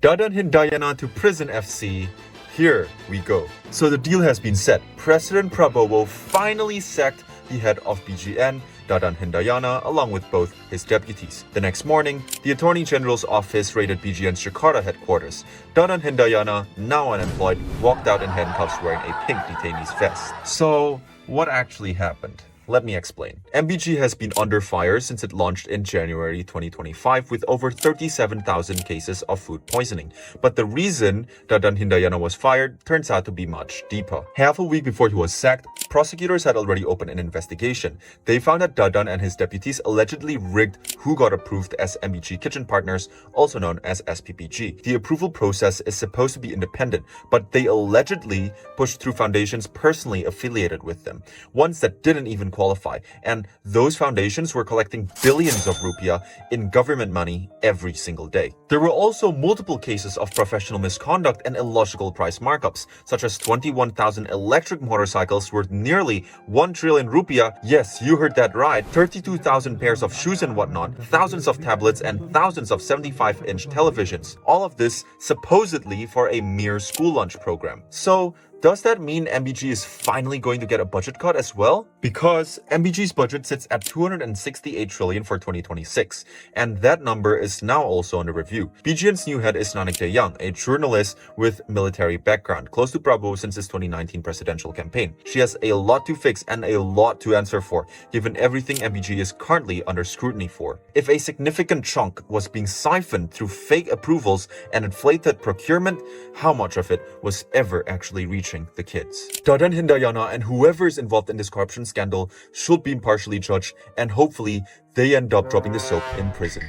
Dadan Hindayana to Prison FC. Here we go. So the deal has been set. President Prabowo finally sacked the head of BGN, Dadan Hindayana, along with both his deputies. The next morning, the Attorney General's office raided BGN's Jakarta headquarters. Dadan Hindayana, now unemployed, walked out in handcuffs wearing a pink detainee's vest. So, what actually happened? Let me explain. MBG has been under fire since it launched in January 2025 with over 37,000 cases of food poisoning. But the reason Dadan Hindayana was fired turns out to be much deeper. Half a week before he was sacked, prosecutors had already opened an investigation. They found that Dadan and his deputies allegedly rigged who got approved as MBG kitchen partners, also known as SPPG. The approval process is supposed to be independent, but they allegedly pushed through foundations personally affiliated with them, ones that didn't even qualify, and those foundations were collecting billions of rupiah in government money every single day. There were also multiple cases of professional misconduct and illogical price markups, such as 21,000 electric motorcycles worth nearly 1 trillion rupiah. Yes, you heard that right. 32,000 pairs of shoes and whatnot, thousands of tablets, and thousands of 75-inch televisions. All of this supposedly for a mere school lunch program. So, does that mean MBG is finally going to get a budget cut as well? Because MBG's budget sits at 268 trillion for 2026, and that number is now also under review. BGN's new head is Nanik Dayang, a journalist with military background, close to Prabowo since his 2019 presidential campaign. She has a lot to fix and a lot to answer for, given everything MBG is currently under scrutiny for. If a significant chunk was being siphoned through fake approvals and inflated procurement, how much of it was ever actually reaching the kids? Dadan Hindayana and whoever is involved in this corruption scandal should be impartially judged, and hopefully they end up dropping the soap in prison.